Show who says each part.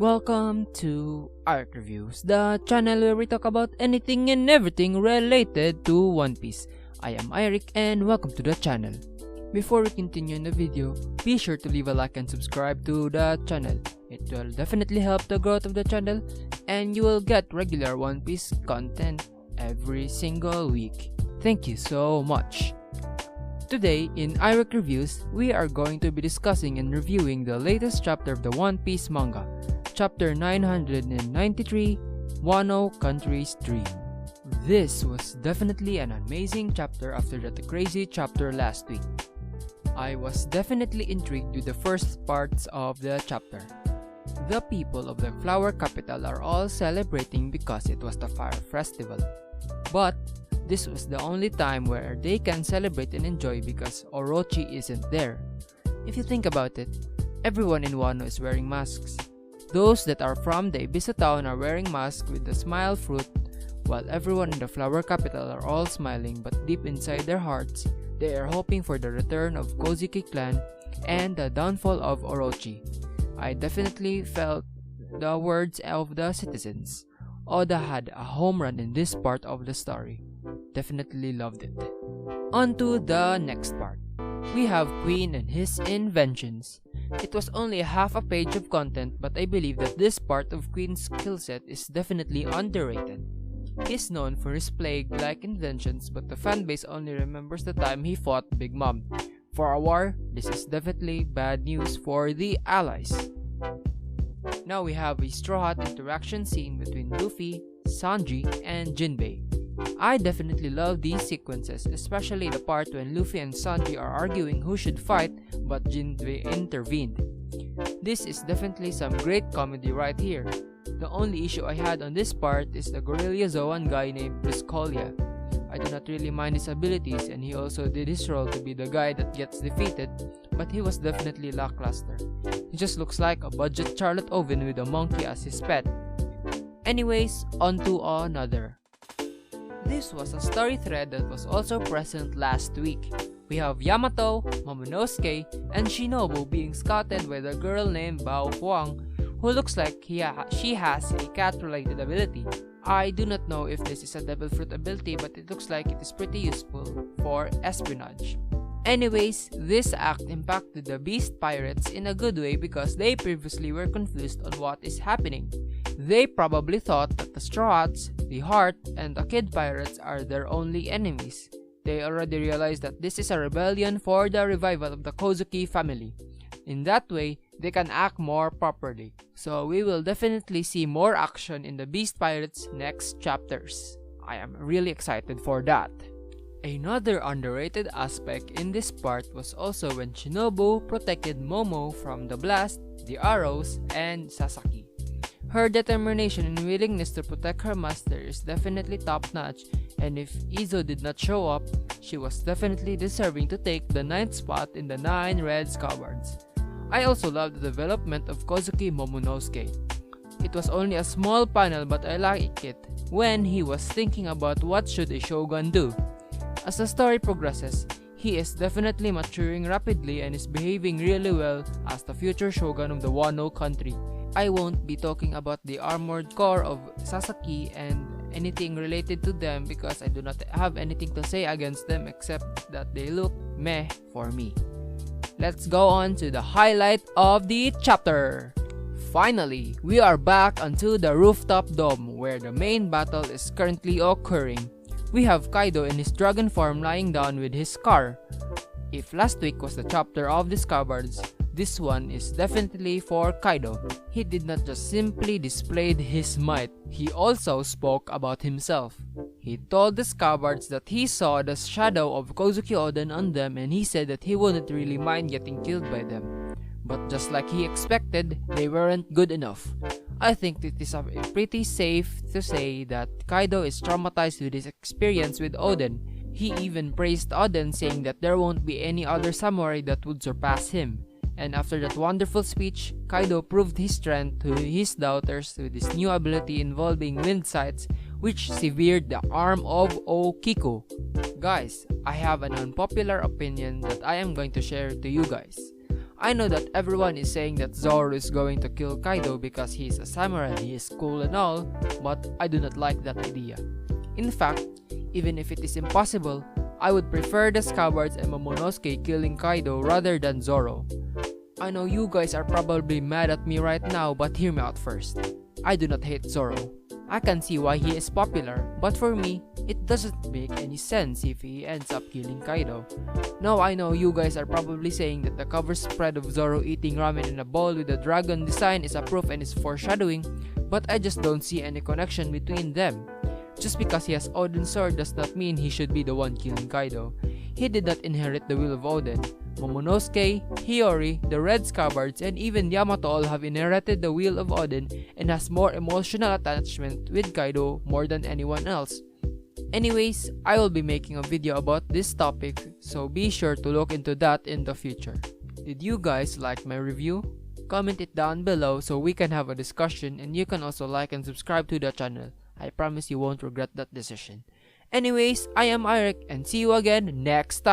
Speaker 1: Welcome to Art Reviews, the channel where we talk about anything and everything related to One Piece. I am Eiric and welcome to the channel. Before we continue in the video, be sure to leave a like and subscribe to the channel. It will definitely help the growth of the channel and you will get regular One Piece content every single week. Thank you so much. Today, in Eiric Reviews, we are going to be discussing and reviewing the latest chapter of the One Piece manga, Chapter 993, Wano Country's Dream. This was definitely an amazing chapter after that crazy chapter last week. I was definitely intrigued with the first parts of the chapter. The people of the Flower Capital are all celebrating because it was the Fire Festival. But this was the only time where they can celebrate and enjoy because Orochi isn't there. If you think about it, everyone in Wano is wearing masks. Those that are from the Ibiza town are wearing masks with the smile fruit, while everyone in the Flower Capital are all smiling, but deep inside their hearts, they are hoping for the return of Kozuki clan and the downfall of Orochi. I definitely felt the words of the citizens. Oda had a home run in this part of the story. Definitely loved it. On to the next part. We have Queen and his inventions. It was only half a page of content, but I believe that this part of Queen's skill set is definitely underrated. He's known for his plague-like inventions, but the fanbase only remembers the time he fought Big Mom. For a war, this is definitely bad news for the allies. Now we have a Straw Hat interaction scene between Luffy, Sanji, and Jinbei. I definitely love these sequences, especially the part when Luffy and Sanji are arguing who should fight, but Jinbei intervened. This is definitely some great comedy right here. The only issue I had on this part is the Gorilla Zoan guy named Briscolia. I do not really mind his abilities, and he also did his role to be the guy that gets defeated, but he was definitely lackluster. He just looks like a budget Charlotte Oven with a monkey as his pet. Anyways, on to another. This was a story thread that was also present last week. We have Yamato, Momonosuke, and Shinobu being scouted by a girl named Bao Huang, who looks like she has a cat-related ability. I do not know if this is a Devil Fruit ability, but it looks like it is pretty useful for espionage. Anyways, this act impacted the Beast Pirates in a good way because they previously were confused on what is happening. They probably thought that the Straw Hats, the Heart, and the Kid Pirates are their only enemies. They already realized that this is a rebellion for the revival of the Kozuki family. In that way, they can act more properly. So we will definitely see more action in the Beast Pirates next chapters. I am really excited for that. Another underrated aspect in this part was also when Shinobu protected Momo from the blast, the arrows, and Sasaki. Her determination and willingness to protect her master is definitely top-notch, and if Izo did not show up, she was definitely deserving to take the 9th spot in the 9 Red Scabards. I also love the development of Kozuki Momonosuke. It was only a small panel, but I like it when he was thinking about what should a shogun do. As the story progresses, he is definitely maturing rapidly and is behaving really well as the future shogun of the Wano country. I won't be talking about the armored core of Sasaki and anything related to them because I do not have anything to say against them except that they look meh for me. Let's go on to the highlight of the chapter. Finally, we are back onto the rooftop dome where the main battle is currently occurring. We have Kaido in his dragon form lying down with his scar. If last week was the chapter of the Scabards, this one is definitely for Kaido. He did not just simply display his might, he also spoke about himself. He told the Scabards that he saw the shadow of Kozuki Oden on them and he said that he wouldn't really mind getting killed by them. But just like he expected, they weren't good enough. I think it is pretty safe to say that Kaido is traumatized with his experience with Oden. He even praised Oden, saying that there won't be any other samurai that would surpass him. And after that wonderful speech, Kaido proved his strength to his doubters with his new ability involving wind sights, which severed the arm of Okiko. Guys, I have an unpopular opinion that I am going to share to you guys. I know that everyone is saying that Zoro is going to kill Kaido because he is a samurai, he is cool and all, but I do not like that idea. In fact, even if it is impossible, I would prefer the Scabards and Momonosuke killing Kaido rather than Zoro. I know you guys are probably mad at me right now, but hear me out first. I do not hate Zoro. I can see why he is popular, but for me, it doesn't make any sense if he ends up killing Kaido. Now I know you guys are probably saying that the cover spread of Zoro eating ramen in a bowl with a dragon design is a proof and is foreshadowing, but I just don't see any connection between them. Just because he has Odin's sword does not mean he should be the one killing Kaido. He did not inherit the will of Odin. Momonosuke, Hiyori, the Red Scabards, and even Yamato all have inherited the will of Odin and has more emotional attachment with Kaido more than anyone else. Anyways, I will be making a video about this topic, so be sure to look into that in the future. Did you guys like my review? Comment it down below so we can have a discussion, and you can also like and subscribe to the channel. I promise you won't regret that decision. Anyways, I am Eiric and see you again next time.